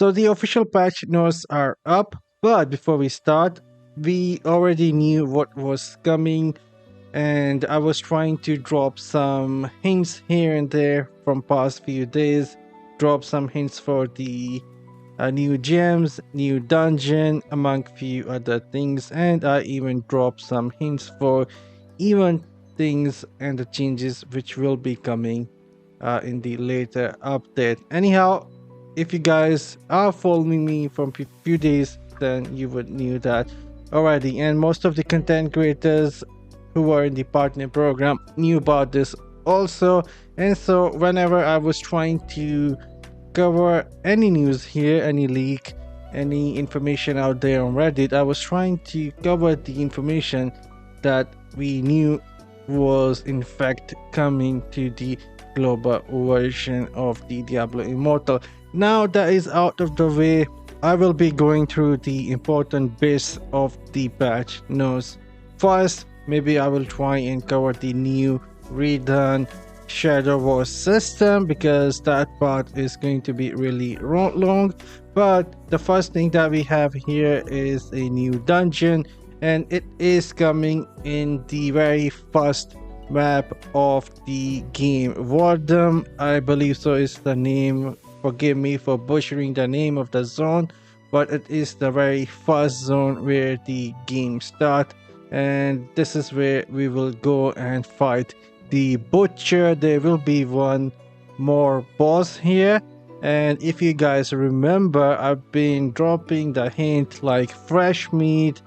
So the official patch notes are up, but before we start, we already knew what was coming, and I was trying to drop some hints here and there from past few days, drop some hints for the new gems, new dungeon, among few other things, and I even dropped some hints for even things and the changes which will be coming in the later update. Anyhow, if you guys are following me from few days, then you would knew that already, and most of the content creators who are in the partner program knew about this also. And so whenever I was trying to cover any news here, any leak, any information out there on Reddit, I was trying to cover the information that we knew was in fact coming to the global version of the Diablo Immortal. Now that is out of the way, I will be going through the important bits of the patch notes. First, maybe I will try and cover the new redone Shadow War system, because that part is going to be really long. But the first thing that we have here is a new dungeon, and it is coming in the very first map of the game. War Redone, I believe so is the name. Forgive me for butchering the name of the zone, but it is the very first zone where the game starts, and this is where we will go and fight the butcher. There will be one more boss here, and if you guys remember, I've been dropping the hint like fresh meat,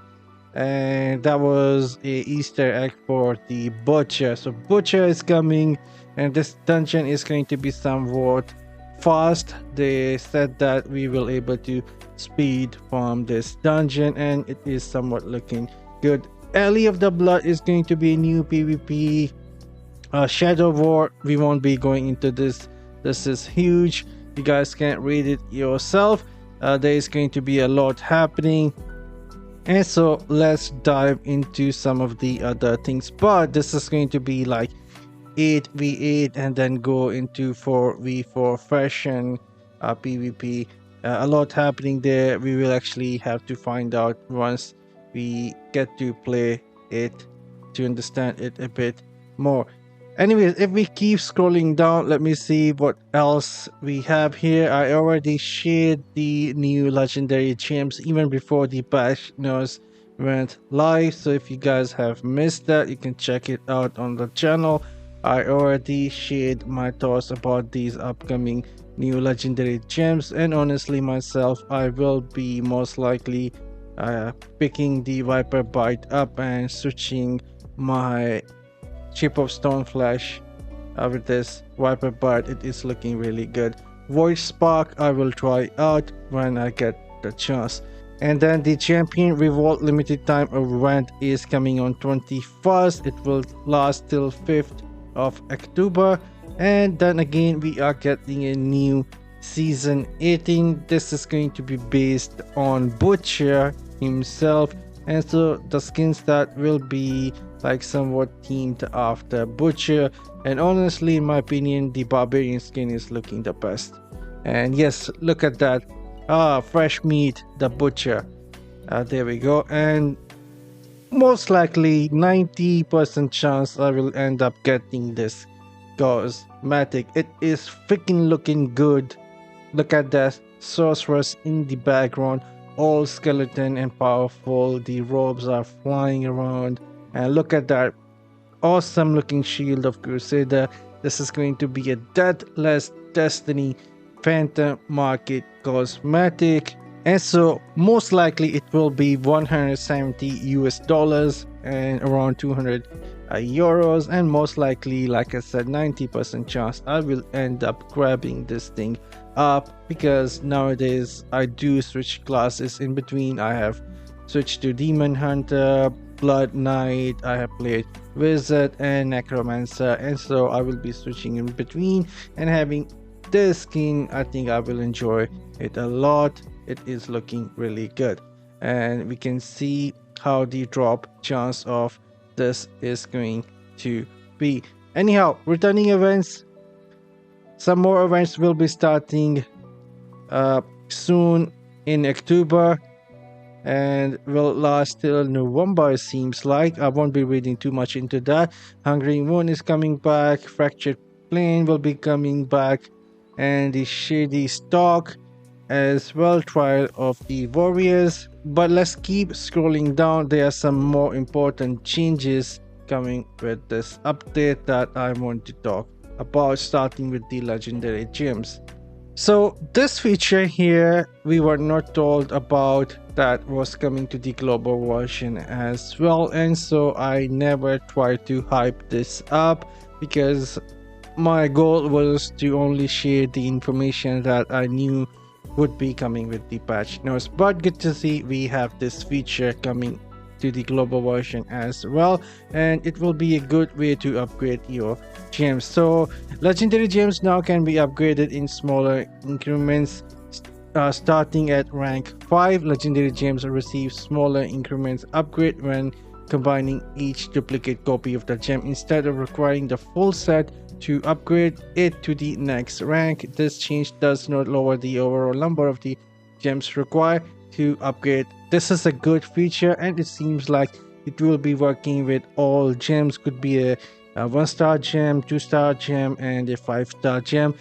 and that was a Easter egg for the butcher. So butcher is coming, and this dungeon is going to be somewhat fast. They said that we will able to speed from this dungeon, and it is somewhat looking good. Alley of the Blood is going to be new PvP. Shadow War, we won't be going into this. This is huge. You guys can't read it yourself. There is going to be a lot happening. And so let's dive into some of the other things. But this is going to be like 8v8 and then go into 4v4 fashion PvP. A lot happening there. We will actually have to find out once we get to play it to understand it a bit more. Anyways, if we keep scrolling down, let me see what else we have here. I already shared the new legendary gems even before the patch notes went live. So if you guys have missed that, you can check it out on the channel. I already shared my thoughts about these upcoming new legendary gems, and honestly myself, I will be most likely picking the Viper Bite up and switching my Chip of Stone Flesh with this Viper Bite. It is looking really good. Void Spark I will try out when I get the chance. And then the Champion Revolt limited time event is coming on 21st. It will last till 5th of October, and then again we are getting a new season 18. This is going to be based on Butcher himself, and so the skins that will be like somewhat themed after Butcher, and honestly in my opinion the Barbarian skin is looking the best. And yes, look at that, fresh meat, the Butcher. There we go. And most likely 90% chance I will end up getting this Cosmetic. It is freaking looking good. Look at that sorceress in the background, all skeleton and powerful. The robes are flying around, and look at that awesome looking shield of Crusader. This is going to be a Deathless Destiny Phantom Market Cosmetic, and so most likely it will be 170 US dollars and around 200 euros, and most likely, like I said, 90% chance I will end up grabbing this thing up, because nowadays I do switch classes in between. I have switched to Demon Hunter, Blood Knight, I have played Wizard and Necromancer, and so I will be switching in between, and having this skin, I think I will enjoy it a lot. It is looking really good, and we can see how the drop chance of this is going to be. Anyhow, returning events, some more events will be starting soon in October and will last till November, it seems like. I won't be reading too much into that. Hungry Moon is coming back, Fractured Plane will be coming back, and the Shady Stalk as well, Trial of the Warriors. But let's keep scrolling down. There are some more important changes coming with this update that I want to talk about, starting with the legendary gems. So this feature here, we were not told about that was coming to the global version as well, and so I never tried to hype this up because my goal was to only share the information that I knew would be coming with the patch notes. But good to see we have this feature coming to the global version as well, and it will be a good way to upgrade your gems. So legendary gems now can be upgraded in smaller increments. Starting at rank 5, legendary gems receive smaller increments upgrade when combining each duplicate copy of the gem instead of requiring the full set to upgrade it to the next rank. This change does not lower the overall number of the gems required to upgrade. This is a good feature, and it seems like it will be working with all gems. Could be a 1-star gem, 2-star gem, and a 5-star gem.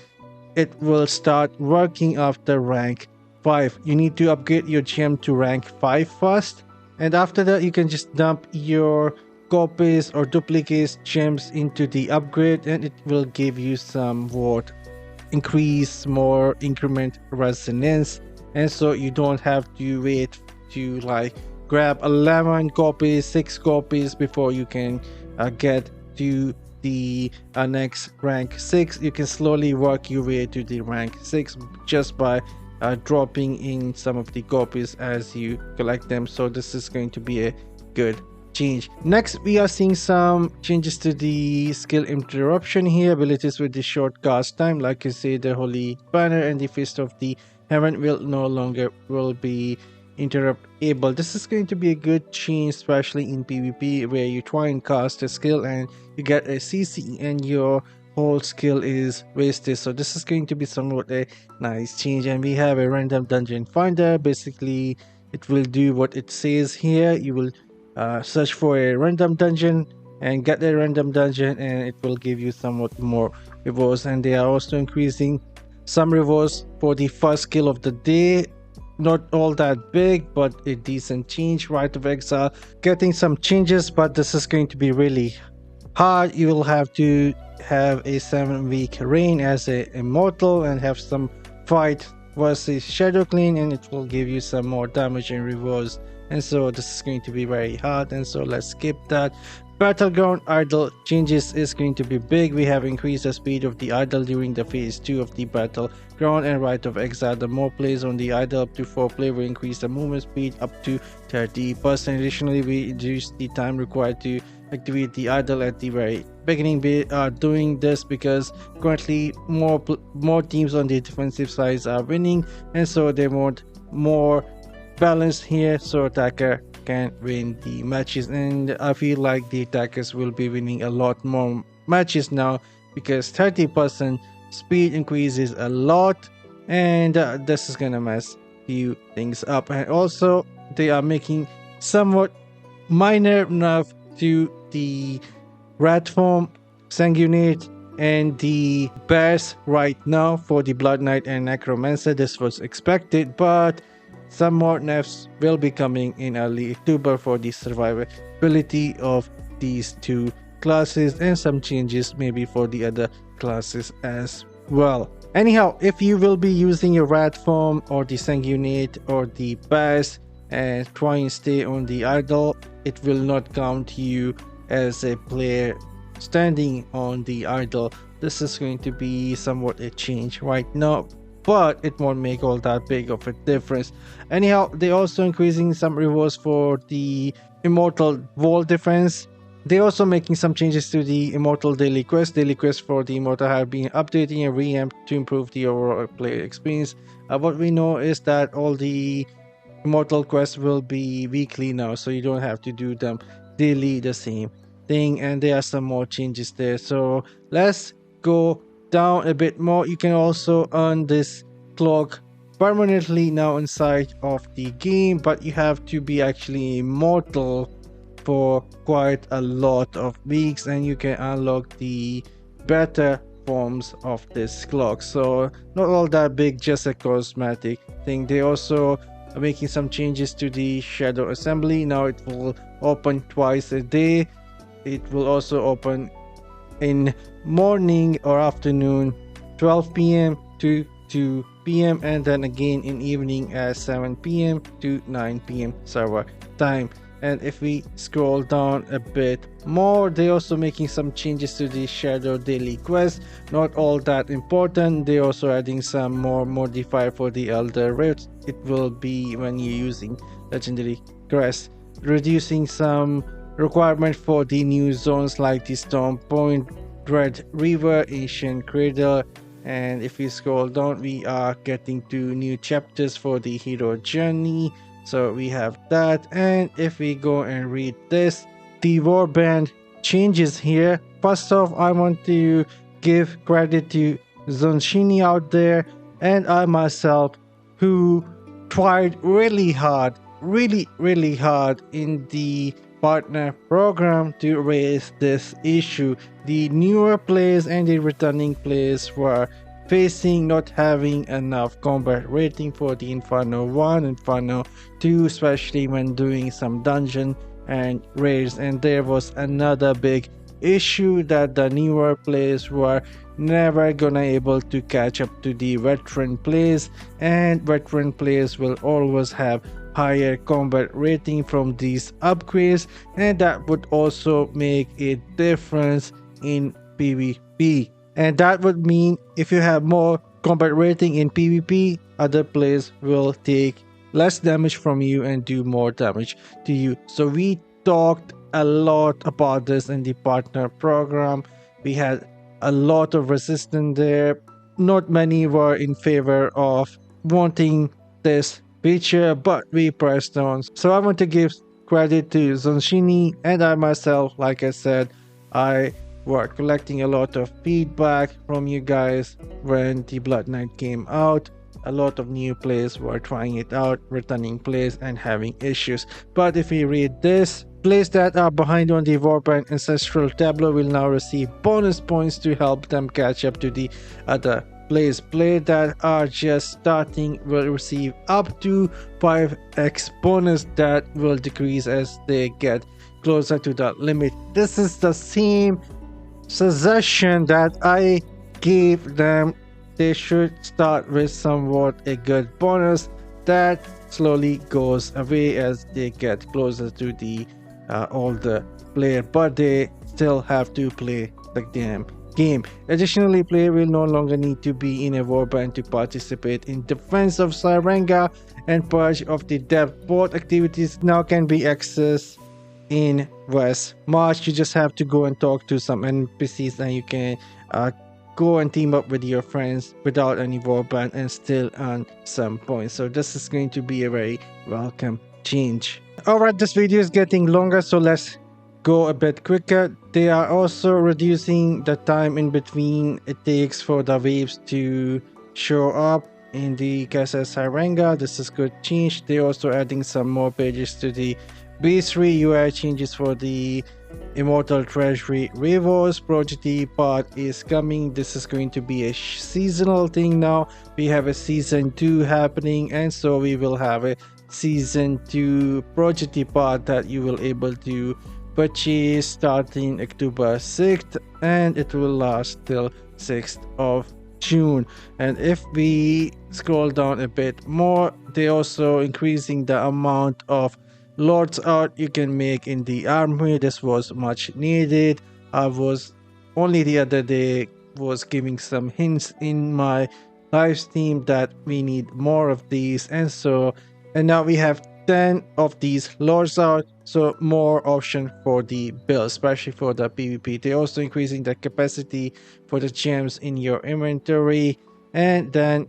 It will start working after rank 5. You need to upgrade your gem to rank 5 first, and after that you can just dump your copies or duplicates gems into the upgrade, and it will give you some increase more increment resonance, and so you don't have to wait to like grab 11 copies, 6 copies before you can get to the next rank 6. You can slowly work your way to the rank 6 just by dropping in some of the copies as you collect them. So this is going to be a good change. Next, we are seeing some changes to the skill interruption here. Abilities with the short cast time, like you say, the Holy Banner and the Fist of the Heaven will no longer be interrupt able. This is going to be a good change, especially in PvP where you try and cast a skill and you get a CC and your whole skill is wasted. So this is going to be somewhat a nice change. And we have a random dungeon finder. Basically, it will do what it says here. You will search for a random dungeon and get a random dungeon, and it will give you somewhat more rewards. And they are also increasing some rewards for the first skill of the day. Not all that big, but a decent change. Rite of Exile getting some changes, but this is going to be really hard. You will have to have a 7-week reign as a immortal and have some fight versus Shadow Clean, and it will give you some more damage and rewards, and so this is going to be very hard, and so let's skip that. Battleground idle changes is going to be big. We have increased the speed of the idle during the phase 2 of the Battleground and Rite of Exile. The more players on the idle, up to 4 players, will increase the movement speed up to 30%. Additionally, we reduce the time required to activate the idle at the very beginning. We are doing this because currently more teams on the defensive side are winning, and so they want more balance here so attacker can win the matches, and I feel like the attackers will be winning a lot more matches now because 30% speed increases a lot, and this is gonna mess few things up. And also they are making somewhat minor nerf to the rat form, sanguinate, and the bears right now for the Blood Knight and Necromancer. This was expected, but some more nerfs will be coming in early October for the survivability of these two classes, and some changes maybe for the other classes as well. Anyhow, if you will be using your rat form or the sanguinate or the bears and try and stay on the idle, it will not count you as a player standing on the idle. This is going to be somewhat a change right now, but it won't make all that big of a difference. Anyhow, they're also increasing some rewards for the Immortal Wall Defense. They're also making some changes to the Immortal Daily Quest. Daily Quest for the Immortal have been updating and revamped to improve the overall player experience. What we know is that all the Immortal quests will be weekly now, so you don't have to do them daily the same thing, and there are some more changes there. So let's go down a bit more. You can also earn this clock permanently now inside of the game, but you have to be actually immortal for quite a lot of weeks, and you can unlock the better forms of this clock. So not all that big, just a cosmetic thing. They also are making some changes to the shadow assembly. Now it will open twice a day. It will also open in morning or afternoon, 12 p.m. to 2 p.m., and then again in evening at 7 p.m. to 9 p.m. server time. And if we scroll down a bit more, they're also making some changes to the shadow daily quest. Not all that important. They're also adding some more modifier for the elder rifts. It will be when you're using legendary crest, reducing some requirement for the new zones like the Storm Point, Red River, Ancient Cradle. And if we scroll down, we are getting to new chapters for the hero journey. So we have that. And if we go and read this, the warband changes here. First off, I want to give credit to Zonshini out there and I myself, who tried really hard in the partner program to raise this issue. The newer players and the returning players were facing not having enough combat rating for the Inferno 1, Inferno 2, especially when doing some dungeon and raids. And there was another big issue that the newer players were never gonna able to catch up to the veteran players, and veteran players will always have higher combat rating from these upgrades, and that would also make a difference in PvP. And that would mean if you have more combat rating in PvP, other players will take less damage from you and do more damage to you. So we talked a lot about this in the partner program. We had a lot of resistance there. Not many were in favor of wanting this feature, but we pressed on. So I want to give credit to Zonshini and I myself. Like I said, I were collecting a lot of feedback from you guys when the Blood Knight came out. A lot of new players were trying it out, returning players and having issues. But if we read this, players that are behind on the Warband Ancestral Tableau will now receive bonus points to help them catch up to the other players. Players that are just starting will receive up to 5x bonus that will decrease as they get closer to the limit. This is the same suggestion that I gave them. They should start with somewhat a good bonus that slowly goes away as they get closer to the older player, but they still have to play the damn game. Additionally, player will no longer need to be in a warband to participate in defense of Sarenga and purge of the depth. Both activities now can be accessed in West March. You just have to go and talk to some NPCs and you can go and team up with your friends without any warband and still earn some points. So this is going to be a very welcome change. Alright, this video is getting longer, so let's go a bit quicker. They are also reducing the time in between it takes for the waves to show up in the Casa Sarenga. This is good change. They're also adding some more pages to the Bestiary. UI changes for the Immortal Treasury Rewards. Prodigy part is coming. This is going to be a seasonal thing now. We have a season 2 happening, and so we will have a season 2 Prodigy part that you will able to purchase starting October 6th, and it will last till 6th of June. And if we scroll down a bit more, they also increasing the amount of Lord's art you can make in the army. This was much needed. I was only the other day was giving some hints in my live stream that we need more of these, and now we have 10 of these Lord's art, so more option for the build, especially for the PvP. They're also increasing the capacity for the gems in your inventory, and then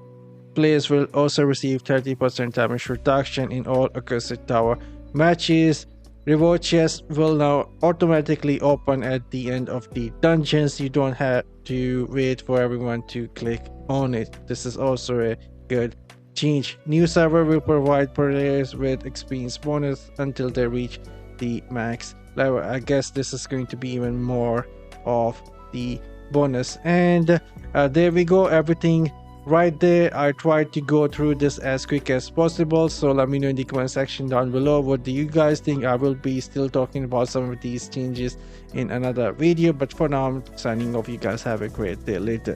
players will also receive 30% damage reduction in all Accursed Tower matches. Reward chests will now automatically open at the end of the dungeons. You don't have to wait for everyone to click on it. This is also a good change. New server will provide players with experience bonus until they reach the max level. I guess this is going to be even more of the bonus. And there we go, everything right there. I tried to go through this as quick as possible, so let me know in the comment section down below what do you guys think. I will be still talking about some of these changes in another video, but for now I'm signing off. You guys have a great day. Later.